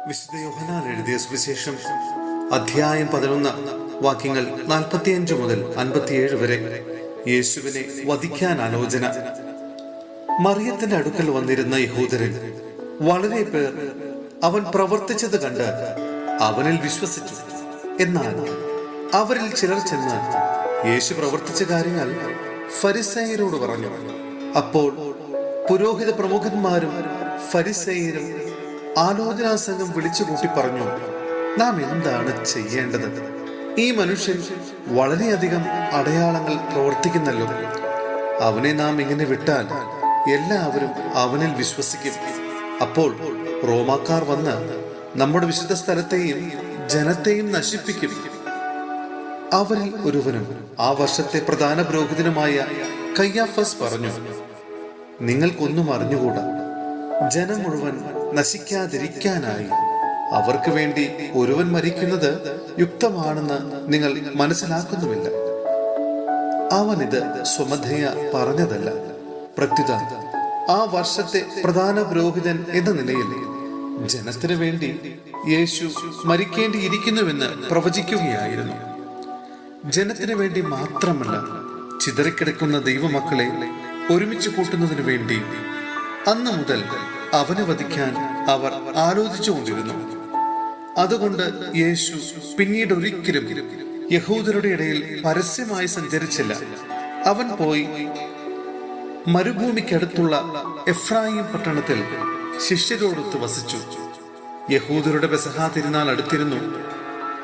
വിശുദ്ധ യോഹന്നാൻ എഴുതിയ സുവിശേഷം അധ്യായം 11 വാക്യങ്ങൾ 45 മുതൽ 57 വരെ. യേശുവിനെ വധിക്കാൻ ആലോചന. മറിയത്തിന്റെ അടുക്കൽ വന്നിരുന്ന യഹൂദരിൽ വളരെ പേർ അവൻ പ്രവർത്തിച്ചത് കണ്ട് അവനിൽ വിശ്വസിച്ചു. എന്നാൽ അവരിൽ ചിലർ ചെന്ന് യേശു പ്രവർത്തിച്ച കാര്യങ്ങൾ ഫരിസേയരോട് പറഞ്ഞു. അപ്പോൾ പുരോഹിത പ്രമുഖന്മാരും ഫരിസേയരും ആലോചനാ സംഘം വിളിച്ചു കൂട്ടി പറഞ്ഞു, നാം എന്താണ് ചെയ്യേണ്ടത്? ഈ മനുഷ്യൻ വളരെയധികം അടയാളങ്ങൾ പ്രവർത്തിക്കുന്നല്ലോ. അവനെ നാം ഇങ്ങനെ വിട്ടാൽ എല്ലാവരും അവനിൽ വിശ്വസിക്കും. അപ്പോൾ റോമാക്കാർ വന്ന് നമ്മുടെ വിശുദ്ധ സ്ഥലത്തെയും ജനത്തെയും നശിപ്പിക്കും. അവരിൽ ഒരുവനും ആ വർഷത്തെ പ്രധാന പുരോഹിതനുമായ കയ്യാഫസ് പറഞ്ഞു, നിങ്ങൾക്കൊന്നും അറിഞ്ഞുകൂടാ. ജനം മുഴുവൻ നശിക്കാതിരിക്കാനായി അവർക്ക് വേണ്ടി ഒരുവൻ മരിക്കുന്നത് യുക്തമാണെന്ന് നിങ്ങൾ മനസ്സിലാക്കുന്നുമില്ല. അവൻ ഇത് സ്വമധയാ പറഞ്ഞതല്ല. പ്രത്യുത ആ വർഷത്തെ പ്രധാന പുരോഹിതൻ എന്ന നിലയിൽ ജനത്തിനു വേണ്ടി യേശു മരിക്കേണ്ടിയിരിക്കുന്നുവെന്ന് പ്രവചിക്കുകയായിരുന്നു. ജനത്തിനു വേണ്ടി മാത്രമല്ല, ചിതറിക്കിടക്കുന്ന ദൈവമക്കളെ ഒരുമിച്ച് കൂട്ടുന്നതിനു വേണ്ടി അന്ന് മുതൽ അവനെ വധിക്കാൻ അവർ ആലോചിച്ചുകൊണ്ടിരുന്നു. അതുകൊണ്ട് യേശു പിന്നീട് ഒരിക്കലും യഹൂദരുടെ ഇടയിൽ പരസ്യമായി സഞ്ചരിച്ചില്ല. അവൻ പോയി മരുഭൂമിക്കടുത്തുള്ള എഫ്രായിം പട്ടണത്തിൽ ശിഷ്യരോടൊത്ത് വസിച്ചു. യഹൂദരുടെ പെസഹാ തിരുനാൾ അടുത്തിരുന്നു.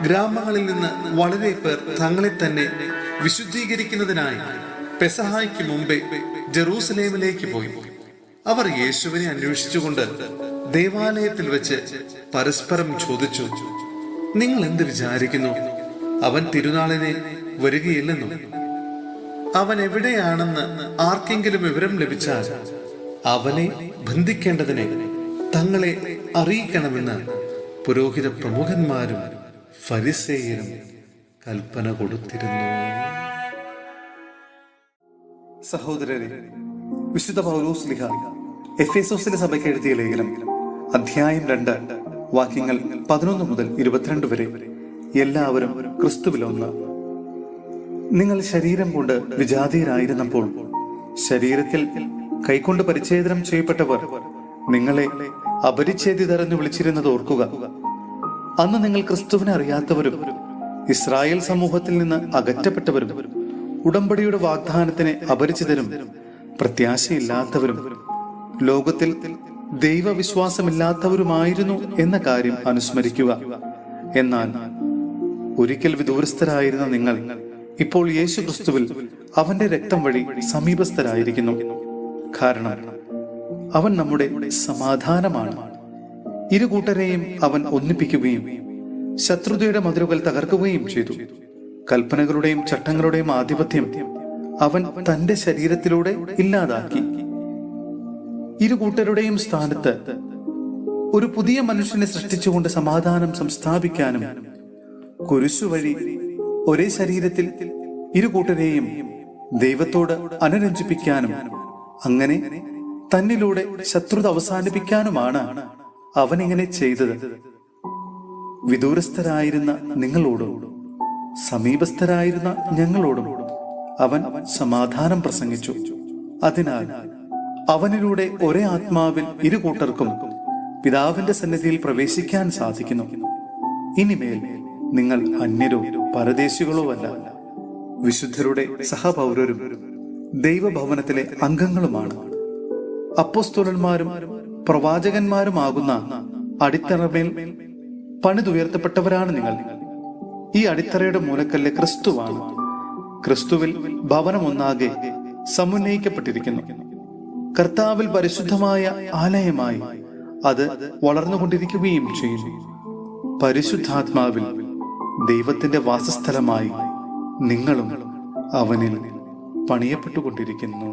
ഗ്രാമങ്ങളിൽ നിന്ന് വളരെ പേർ തങ്ങളെ തന്നെ വിശുദ്ധീകരിക്കുന്നതിനായി പെസഹായ്ക്ക് മുമ്പേ ജെറൂസലേമിലേക്ക് പോയി. അവർ യേശുവിനെ അന്വേഷിച്ചുകൊണ്ട് ദേവാലയത്തിൽ വെച്ച് പരസ്പരം ചോദിച്ചു, നിങ്ങൾ എന്ത് വിചാരിക്കുന്നു? അവൻ തിരുനാളിനെ വരികയില്ലെന്നും അവൻ എവിടെയാണെന്ന് ആർക്കെങ്കിലും വിവരം ലഭിച്ചാൽ അവനെ ബന്ധിക്കേണ്ടതിനെ തങ്ങളെ അറിയിക്കണമെന്ന് പുരോഹിത പ്രമുഖന്മാരും ഫരിസേയരും കൽപ്പന കൊടുത്തിരുന്നു. സഹോദരരെ, വിശുദ്ധ പൗലോസ്ലീഹ എഫേസോസിലെ സഭയ്ക്ക് എഴുതിയ ലേഖനം അധ്യായം 2 വാക്യങ്ങൾ 11 മുതൽ 22 വരെ. എല്ലാവരും ക്രിസ്തുവിലൊന്ന്. നിങ്ങൾ ശരീരം കൊണ്ട് വിജാതീയരായിരുന്നപ്പോൾ ശരീരത്തിൽ കൈക്കൊണ്ട് പരിച്ഛേദനം ചെയ്യപ്പെട്ടവർ നിങ്ങളെ അപരിച്ഛേദിതരെന്ന് വിളിച്ചിരുന്നത് ഓർക്കുക. അന്ന് നിങ്ങൾ ക്രിസ്തുവിനെ അറിയാത്തവരും ഇസ്രായേൽ സമൂഹത്തിൽ നിന്ന് അകറ്റപ്പെട്ടവരും ഉടമ്പടിയുടെ വാഗ്ദാനത്തിന് അപരിചിതരും പ്രത്യാശയില്ലാത്തവരും ലോകത്തിൽ ദൈവവിശ്വാസമില്ലാത്തവരുമായിരുന്നു എന്ന കാര്യം അനുസ്മരിക്കുക. എന്നാൽ ഒരിക്കൽ വിദൂരസ്ഥരായിരുന്ന നിങ്ങൾ ഇപ്പോൾ യേശു ക്രിസ്തുവിൽ അവന്റെ രക്തം വഴി സമീപസ്ഥരായിരിക്കുന്നു. കാരണം അവൻ നമ്മുടെ സമാധാനമാണ്. ഇരു കൂട്ടരെയും അവൻ ഒന്നിപ്പിക്കുകയും ശത്രുതയുടെ മതിലുകൾ തകർക്കുകയും ചെയ്തു. കൽപ്പനകളുടെയും ചട്ടങ്ങളുടെയും ആധിപത്യം അവൻ തന്റെ ശരീരത്തിലൂടെ ഇല്ലാതാക്കി. ഇരു കൂട്ടരുടെയും സ്ഥാനത്ത് ഒരു പുതിയ മനുഷ്യനെ സൃഷ്ടിച്ചുകൊണ്ട് സമാധാനം സംസ്ഥാപിക്കാനും കുരിശു വഴി ഒരേ ശരീരത്തിൽ ഇരു കൂട്ടരെയും ദൈവത്തോട് അനുരഞ്ജിപ്പിക്കാനും അങ്ങനെ തന്നിലൂടെ ശത്രുത അവസാനിപ്പിക്കാനുമാണ് അവനിങ്ങനെ ചെയ്തത്. വിദൂരസ്ഥരായിരുന്ന നിങ്ങളോടും സമീപസ്ഥരായിരുന്ന ഞങ്ങളോടും അവൻ സമാധാനം പ്രസംഗിച്ചു. അതിനാൽ അവനിലൂടെ ഒരേ ആത്മാവിൽ ഇരു കൂട്ടർക്കും പിതാവിന്റെ സന്നിധിയിൽ പ്രവേശിക്കാൻ സാധിക്കുന്നു. ഇനിമേൽ നിങ്ങൾ അന്യരോ പരദേശികളോ അല്ല, വിശുദ്ധരുടെ സഹപൗരരും ദൈവഭവനത്തിലെ അംഗങ്ങളുമാണ്. അപ്പോസ്തലന്മാരും പ്രവാചകന്മാരുമാകുന്ന അടിത്തറമേൽ പണിതുയർത്തപ്പെട്ടവരാണ് നിങ്ങൾ. ഈ അടിത്തറയുടെ മൂലക്കല്ല് ക്രിസ്തുവാണ്. ക്രിസ്തുവിൽ ഭവനമൊന്നാകെ സമുന്നയിക്കപ്പെട്ടിരിക്കുന്നു. കർത്താവിൽ പരിശുദ്ധമായ ആലയമായി അത് വളർന്നുകൊണ്ടിരിക്കുകയും ചെയ്യുന്നു. പരിശുദ്ധാത്മാവിൽ ദൈവത്തിന്റെ വാസസ്ഥലമായി നിങ്ങളും അവനിൽ പണിയപ്പെട്ടുകൊണ്ടിരിക്കുന്നു.